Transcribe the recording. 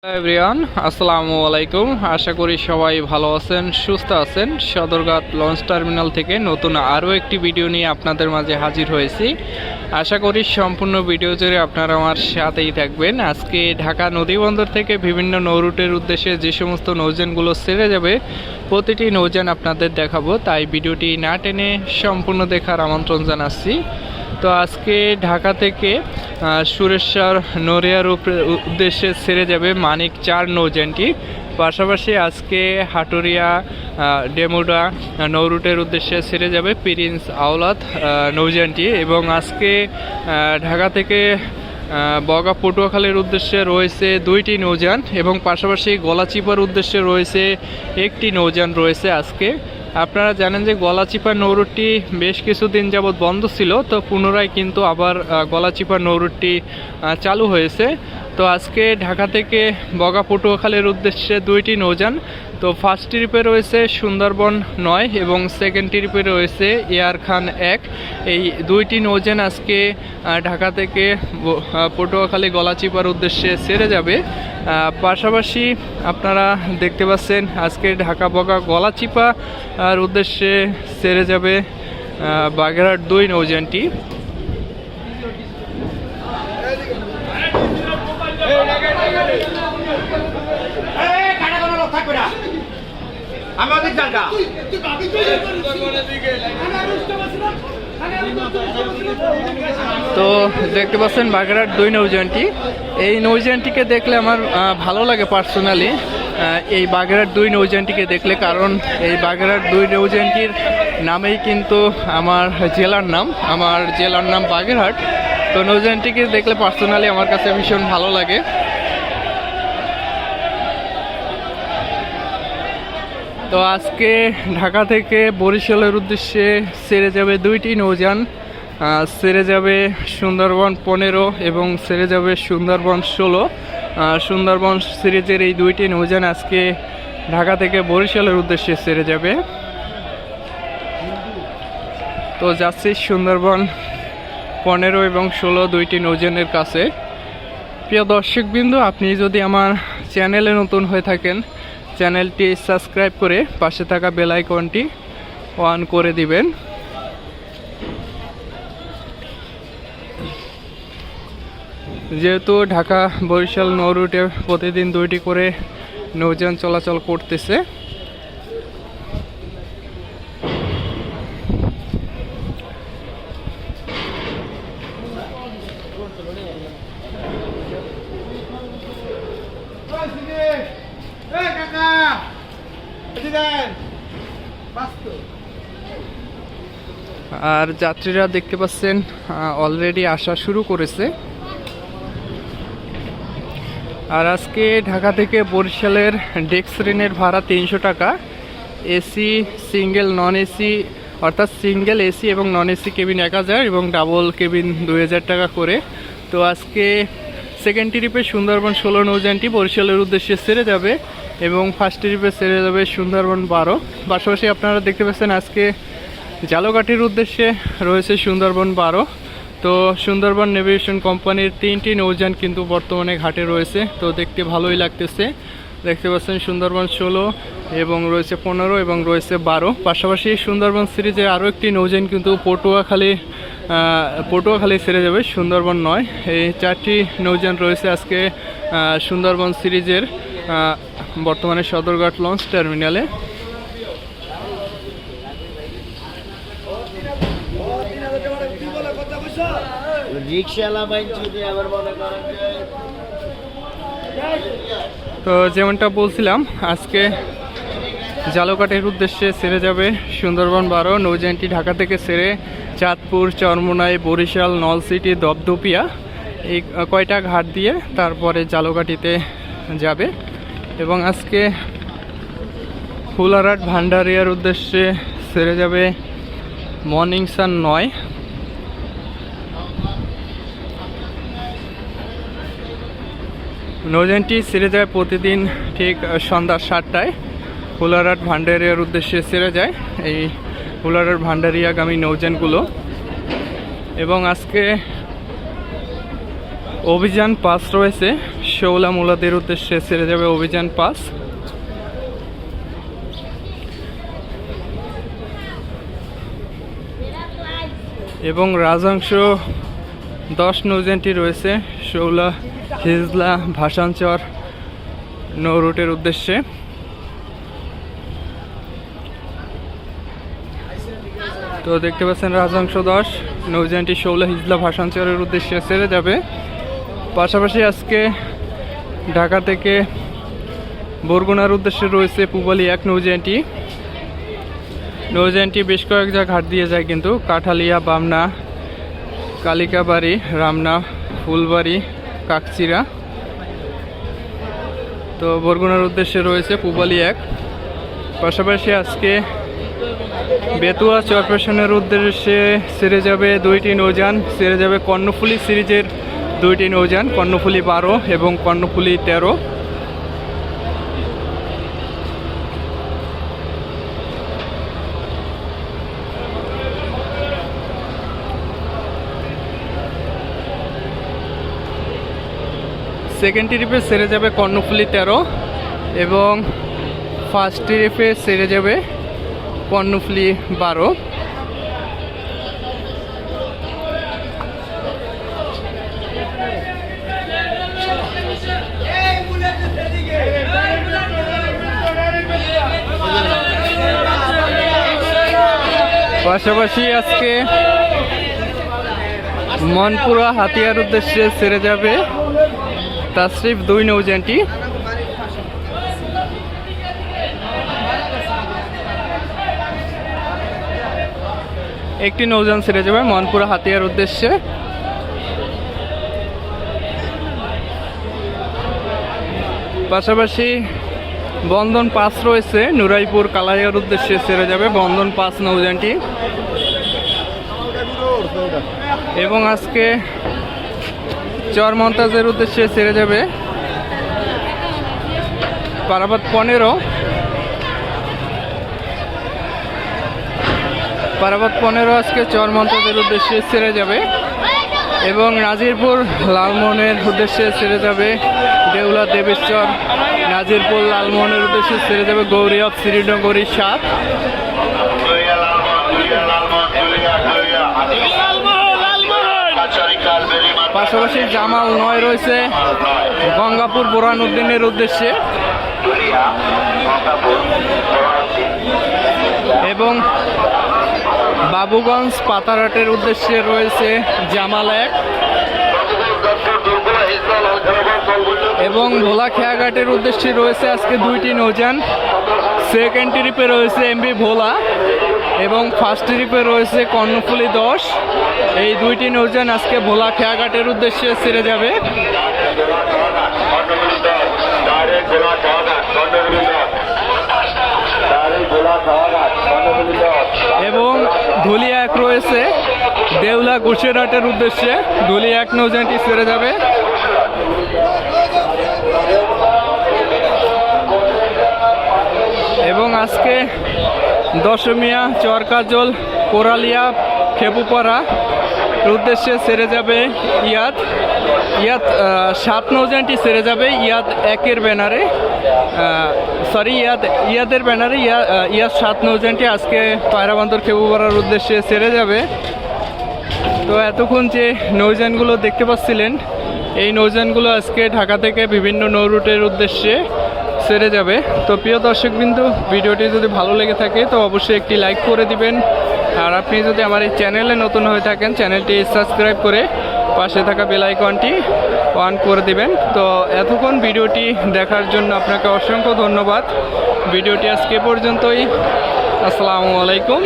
Everyone, আসসালামু আলাইকুম। আশা করি সবাই ভালো আছেন, সুস্থ আছেন। সদরঘাট লঞ্চ টার্মিনাল থেকে নতুন আরও একটি ভিডিও নিয়ে আপনাদের মাঝে হাজির হয়েছি। আশা করি সম্পূর্ণ ভিডিও জুড়ে আপনারা আমার সাথেই থাকবেন। আজকে ঢাকা নদীবন্দর থেকে বিভিন্ন নৌরুটের উদ্দেশ্যে যে সমস্ত নৌযানগুলো ছেড়ে যাবে, প্রতিটি নৌযান আপনাদের দেখাবো, তাই ভিডিওটি না টেনে সম্পূর্ণ দেখার আমন্ত্রণ জানাচ্ছি। তো আজকে ঢাকা থেকে সুরেশ্বর নড়িয়ার উদ্দেশ্যে ছেড়ে যাবে মানিক 4 নৌযানটি। পাশাপাশি আজকে হাটুরিয়া ডেমুডা নৌরুটের উদ্দেশ্যে ছেড়ে যাবে প্রিন্স আওলাদ নৌযানটি। এবং আজকে ঢাকা থেকে বগা পটুয়াখালীর উদ্দেশ্যে রয়েছে 2টি নৌযান এবং পাশাপাশি গলাচিপার উদ্দেশ্যে রয়েছে একটি নৌযান রয়েছে আজকে। আপনারা জানেন যে গলাচিপা নৌরুটটি বেশ কিছুদিন যাবৎ বন্ধ ছিল, তো পুনরায় কিন্তু আবার গলাচিপা নৌরুটটি চালু হয়েছে। তো আজকে ঢাকা থেকে বগা পটুয়াখালীর উদ্দেশ্যে 2টি নৌযান। তো ফার্স্ট ট্রিপে রয়েছে সুন্দরবন 9 এবং সেকেন্ড ট্রিপে রয়েছে এয়ার খান 1। এই 2টি নৌযান আজকে ঢাকা থেকে পটুয়াখালী গলাচিপার উদ্দেশ্যে ছেড়ে যাবে। পাশাপাশি আপনারা দেখতে পাচ্ছেন আজকে ঢাকা বগা গলাচিপা আর উদ্দেশ্যে ছেড়ে যাবে বাগেরহাট 2 নৌযানটি। তো দেখতে পাচ্ছেন বাগেরহাট 2 নৌযানটি। এই নৌযানটিকে দেখলে আমার ভালো লাগে পার্সোনালি, এই বাগেরহাট 2 নৌযানটিকে দেখলে, কারণ এই বাগেরহাট 2 নৌযানটির নামেই কিন্তু আমার জেলার নাম বাগেরহাট। তো নৌযানটিকে দেখলে পার্সোনালি আমার কাছে ভীষণ ভালো লাগে। তো আজকে ঢাকা থেকে বরিশালের উদ্দেশ্যে ছেড়ে যাবে 2টি নৌযান। ছেড়ে যাবে সুন্দরবন 15 এবং ছেড়ে যাবে সুন্দরবন 16। সুন্দরবন সিরিজের এই 2টি নৌযান আজকে ঢাকা থেকে বরিশালের উদ্দেশ্যে ছেড়ে যাবে। তো যাচ্ছি সুন্দরবন 15 এবং 16 2টি নৌযানের কাছে। প্রিয় দর্শকবৃন্দ, আপনি যদি আমার চ্যানেলে নতুন হয়ে থাকেন, চ্যানেলটি সাবস্ক্রাইব করে পাশে থাকা বেল আইকনটি অন করে দিবেন। যেহেতু ঢাকা বরিশাল নৌরুটে প্রতিদিন 2টি করে নৌযান চলাচল করতেছে, আর যাত্রীরা দেখতে পাচ্ছেন অলরেডি আসা শুরু করেছে। আর আজকে ঢাকা থেকে বরিশালের ডেক্স ট্রেনের ভাড়া 300 টাকা, এসি সিঙ্গেল নন এসি অর্থাৎ সিঙ্গেল এসি এবং নন এসি কেবিন 1000 এবং ডাবল কেবিন 2000 টাকা করে। তো আজকে সেকেন্ড ট্রিপে সুন্দরবন 16 নৌযানটি বরিশালের উদ্দেশ্যে ছেড়ে যাবে এবং ফার্স্ট ট্রিপে ছেড়ে যাবে সুন্দরবন 12। পাশাপাশি আপনারা দেখতে পাচ্ছেন আজকে ঝালকাঠির উদ্দেশ্যে রয়েছে সুন্দরবন 12। তো সুন্দরবন নেভিগেশন কোম্পানির 3টি নৌযান কিন্তু বর্তমানে ঘাটে রয়েছে, তো দেখতে ভালোই লাগতেছে। দেখতে পাচ্ছেন সুন্দরবন 16 এবং রয়েছে 15 এবং রয়েছে 12। পাশাপাশি সুন্দরবন সিরিজে আরও একটি নৌযান কিন্তু পটুয়াখালী ছেড়ে যাবে সুন্দরবন 9। এই 4টি নৌযান রয়েছে আজকে সুন্দরবন সিরিজের বর্তমানে সদরঘাট লঞ্চ টার্মিনালে। তো যেমনটা বলছিলাম, আজকে ঝালকাঠির উদ্দেশ্যে ছেড়ে যাবে সুন্দরবন 12 নৌযানটি। ঢাকা থেকে ছেড়ে চাঁদপুর, চরমোনাই, বরিশাল, নলছিটি, দপদপিয়া এই কয়টা ঘাট দিয়ে তারপরে ঝালকাঠিতে যাবে। এবং আজকে ফুলারহাট ভান্ডারিয়ার উদ্দেশ্যে ছেড়ে যাবে মর্নিং সান 9। নৌযানটি ছেড়ে যায় প্রতিদিন ঠিক সন্ধ্যা 7টায়। ফুলারহাট ভান্ডারিয়ার উদ্দেশ্যে ছেড়ে যায় এই ফুলারহাট ভান্ডারিয়াগামী নৌযানগুলো। এবং আজকে অভিযান পাস রয়েছে শৌলা মুলাদের উদ্দেশ্যে ছেড়ে যাবে অভিযান 5। এবং রাজাংশ 10 নৌযানটি রয়েছে শৌলা হিজলা ভাসানচর নৌ রুটের উদ্দেশ্যে। তো দেখতে পাচ্ছেন রাজাংশ 10 নৌযানটি শৌলা হিজলা ভাসানচরের উদ্দেশ্যে ছেড়ে যাবে। পাশাপাশি আজকে ঢাকা থেকে বরগুনার উদ্দেশ্যে রয়েছে পূবালী 1 নৌযানটি বেশ কয়েক জায়গা ঘাট দিয়ে যায়, কিন্তু কাঠালিয়া, বামনা, কালিকাবাড়ি, রামনা, ফুলবাড়ি, কাকচিরা। তো বরগুনার উদ্দেশ্যে রয়েছে পূবালী 1। পাশাপাশি আজকে বেতুয়া চরপেশনের উদ্দেশ্যে ছেড়ে যাবে 2টি নৌযান, ছেড়ে যাবে কর্ণফুলী সিরিজের 2টি নৌযান, কর্ণফুলী 12 এবং কর্ণফুলী 13। সেকেন্ড ট্রিপে ছেড়ে যাবে কর্ণফুলী 13 এবং ফার্স্ট ট্রিপে ছেড়ে যাবে কর্ণফুলী 12। পাশাপাশি আজকে মনপুরা হাতিয়ার উদ্দেশ্যে ছেড়ে যাবে তাশরিফ 2 নৌযানটি। একটি নৌযান ছেড়ে যাবে মনপুরা হাতিয়ার উদ্দেশ্যে। পাশাপাশি বন্ধন 5 রয়েছে নুরাইপুর কালাইয়ার উদ্দেশ্যে ছেড়ে যাবে বন্ধন 5 নৌযানটি। এবং আজকে চরমন্তাজের উদ্দেশ্যে ছেড়ে যাবে পারাবত 15 আজকে চরমন্তাজের উদ্দেশ্যে ছেড়ে যাবে। এবং নাজিরপুর লালমোহনের উদ্দেশ্যে ছেড়ে যাবে দেউলা দেবেশ্বর, নাজিরপুর লালমোহনের উদ্দেশ্যে ছেড়ে যাবে গৌরী অফ শ্রীনগরী 7। পাশাপাশি জামাল 9 রয়েছে গঙ্গাপুর বোরহানউদ্দিনের উদ্দেশ্যে। এবং বাবুগঞ্জ পাতারহাটের উদ্দেশ্যে রয়েছে জামাল 1 এবং ভোলা খেয়াঘাটের উদ্দেশ্যে রয়েছে আজকে 2টি নৌযান। সেকেন্ড ট্রিপে রয়েছে এমবি ভোলা এবং ফার্স্ট ট্রিপে রয়েছে কর্ণফুলী 10। এই 2টি নৌযান আজকে ভোলা খেয়াঘাটের উদ্দেশ্যে ছেড়ে যাবে। এবং ধুলিয়া 1 রয়েছে দেউলা গুশেরহাটের উদ্দেশ্যে, ধুলিয়া 1 নৌযানটি ছেড়ে যাবে। এবং আজকে দশমিয়া, চরকাজল, কোরালিয়া, খেপুপাড়া উদ্দেশ্যে ছেড়ে যাবে ইয়াদ 7 নৌযানটি ছেড়ে যাবে ইয়াদ 1-এর ব্যানারে, ইয়াদের ব্যানারে ইয়াদ 7 নৌযানটি আজকে পায়রাবন্দর খেপুপাড়ার উদ্দেশ্যে ছেড়ে যাবে। তো এতক্ষণ যে নৌযানগুলো দেখতে পাচ্ছিলেন, এই নৌযানগুলো আজকে ঢাকা থেকে বিভিন্ন নৌ রুটের উদ্দেশ্যে ছেড়ে যাবে। তো প্রিয় দর্শকবৃন্দ, ভিডিওটি যদি ভালো লেগে থাকে তো অবশ্যই একটি লাইক করে দিবেন। আর আপনি যদি আমার এই চ্যানেলে নতুন হয়ে থাকেন, চ্যানেলটি সাবস্ক্রাইব করে পাশে থাকা বেল আইকনটি অন করে দিবেন। তো এতক্ষণ ভিডিওটি দেখার জন্য আপনাকে অসংখ্য ধন্যবাদ। ভিডিওটি আজকে পর্যন্তই। আসসালামু আলাইকুম।